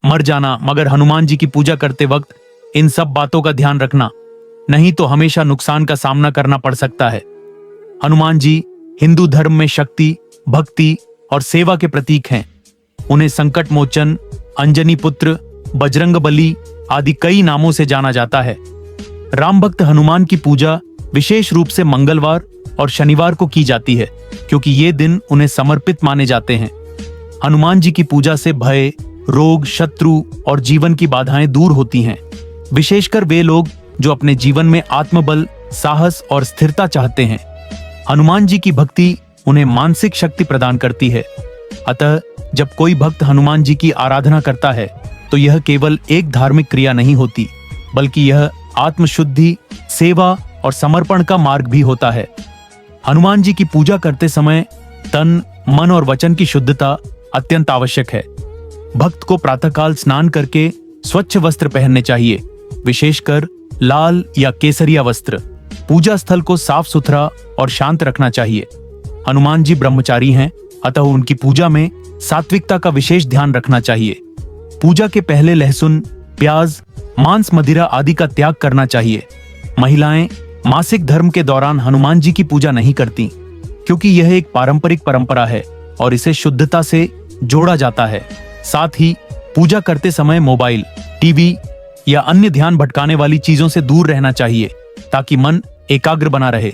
मर जाना, मगर हनुमान जी की पूजा करते वक्त इन सब बातों का ध्यान रखना, नहीं तो हमेशा नुकसान का सामना करना पड़ सकता है। हनुमान जी हिंदू धर्म में शक्ति, भक्ति और सेवा के प्रतीक हैं। उन्हें संकट मोचन, अंजनी पुत्र, बजरंग बली आदि कई नामों से जाना जाता है। राम भक्त हनुमान की पूजा विशेष रूप से मंगलवार और शनिवार को की जाती है, क्योंकि ये दिन उन्हें समर्पित माने जाते हैं। हनुमान जी की पूजा से भय, रोग, शत्रु और जीवन की बाधाएं दूर होती हैं। विशेषकर वे लोग जो अपने जीवन में आत्मबल, साहस और स्थिरता चाहते हैं। हनुमान जी की भक्ति उन्हें मानसिक शक्ति प्रदान करती है। अतः जब कोई भक्त हनुमान जी की आराधना करता है तो यह केवल एक धार्मिक क्रिया नहीं होती, बल्कि यह आत्मशुद्धि, सेवा और समर्पण का मार्ग भी होता है। हनुमान जी की पूजा करते समय तन, मन और वचन की शुद्धता अत्यंत आवश्यक है। भक्त को प्रातःकाल स्नान करके स्वच्छ वस्त्र पहनने चाहिए, विशेषकर लाल या केसरिया वस्त्र। पूजा स्थल को साफ सुथरा और शांत रखना चाहिए। हनुमान जी ब्रह्मचारी हैं, अतः उनकी पूजा में सात्विकता का विशेष ध्यान रखना चाहिए। पूजा के पहले लहसुन, प्याज, मांस, मदिरा आदि का त्याग करना चाहिए। महिलाएं मासिक धर्म के दौरान हनुमान जी की पूजा नहीं करती, क्योंकि यह एक पारंपरिक परंपरा है और इसे शुद्धता से जोड़ा जाता है। साथ ही पूजा करते समय मोबाइल, टीवी या अन्य ध्यान भटकाने वाली चीजों से दूर रहना चाहिए, ताकि मन एकाग्र बना रहे।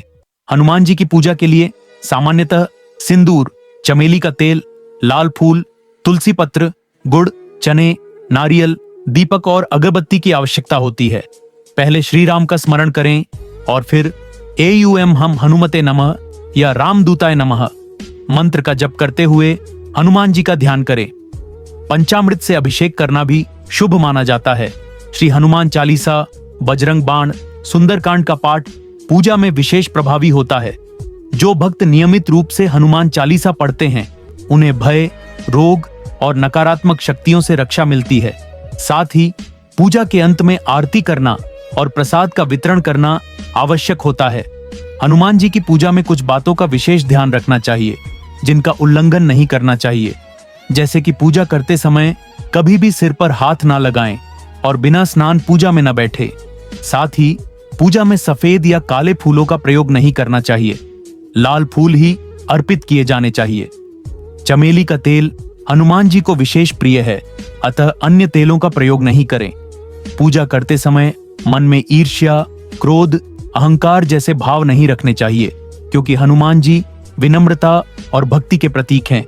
हनुमान जी की पूजा के लिए सामान्यतः सिंदूर, चमेली का तेल, लाल फूल, तुलसी पत्र, गुड़, चने, नारियल, दीपक और अगरबत्ती की आवश्यकता होती है। पहले श्री राम का स्मरण करें और फिर एयूएम हम हनुमते नमः या रामदूताय नमः मंत्र का जप करते हुए हनुमान जी का ध्यान करें। पंचामृत से अभिषेक करना भी शुभ माना जाता है। श्री हनुमान चालीसा, बजरंग बाण, सुंदरकांड का पाठ पूजा में विशेष प्रभावी होता है। जो भक्त नियमित रूप से हनुमान चालीसा पढ़ते हैं, उन्हें भय, रोग और नकारात्मक शक्तियों से रक्षा मिलती है। साथ ही पूजा के अंत में आरती करना और प्रसाद का वितरण करना आवश्यक होता है। हनुमान जी की पूजा में कुछ बातों का विशेष ध्यान रखना चाहिए, जिनका उल्लंघन नहीं करना चाहिए। जैसे कि पूजा करते समय कभी भी सिर पर हाथ ना लगाएं और बिना स्नान पूजा में न बैठे। साथ ही पूजा में सफेद या काले फूलों का प्रयोग नहीं करना चाहिए। लाल फूल ही अर्पित किए जाने चाहिए। चमेली का तेल हनुमान जी को विशेष प्रिय है, अतः अन्य तेलों का प्रयोग नहीं करें। पूजा करते समय मन में ईर्ष्या, क्रोध, अहंकार जैसे भाव नहीं रखने चाहिए, क्योंकि हनुमान जी विनम्रता और भक्ति के प्रतीक हैं।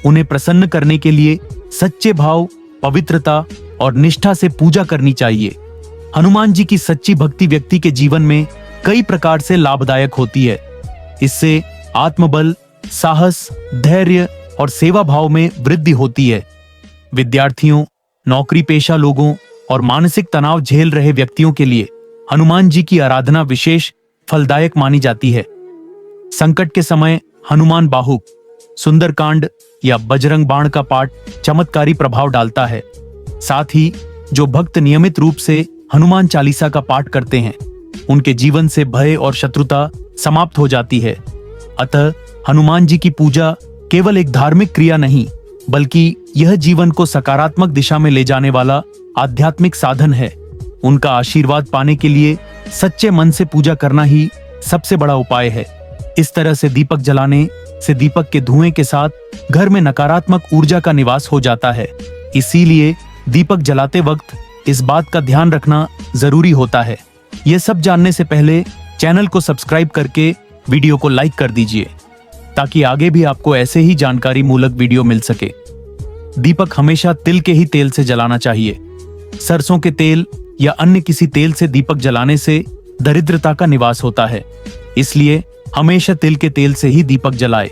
उन्हें प्रसन्न करने के लिए सच्चे भाव, पवित्रता और निष्ठा से पूजा करनी चाहिए। हनुमान जी की सच्ची भक्ति व्यक्ति के जीवन में कई प्रकार से लाभदायक होती है। इससे आत्मबल, साहस, धैर्य और सेवा भाव में वृद्धि होती है। विद्यार्थियों, नौकरी पेशा लोगों और मानसिक तनाव झेल रहे व्यक्तियों के लिए हनुमान जी की आराधना विशेष फलदायक मानी जाती है। संकट के समय हनुमान बाहुक, सुंदरकांड या बजरंग बाण का पाठ चमत्कारी प्रभाव डालता है। साथ ही जो भक्त नियमित रूप से हनुमान चालीसा का पाठ करते हैं, उनके जीवन से भय और शत्रुता समाप्त हो जाती है। अतः हनुमान जी की पूजा केवल एक धार्मिक क्रिया नहीं, बल्कि यह जीवन को सकारात्मक दिशा में ले जाने वाला आध्यात्मिक साधन है। उनका आशीर्वाद पाने के लिए सच्चे मन से पूजा करना ही सबसे बड़ा उपाय है। इस तरह से दीपक जलाने से दीपक के धुएं के साथ घर में नकारात्मक ऊर्जा का निवास हो जाता है। इसीलिए दीपक जलाते वक्त इस बात का ध्यान रखना जरूरी होता है। यह सब जानने से पहले चैनल को सब्सक्राइब करके वीडियो को लाइक कर दीजिए, ताकि आगे भी आपको ऐसे ही जानकारी मूलक वीडियो मिल सके। दीपक हमेशा तिल के ही तेल से जलाना चाहिए। सरसों के तेल या अन्य किसी तेल से दीपक जलाने से दरिद्रता का निवास होता है। इसलिए हमेशा तिल के तेल से ही दीपक जलाएं।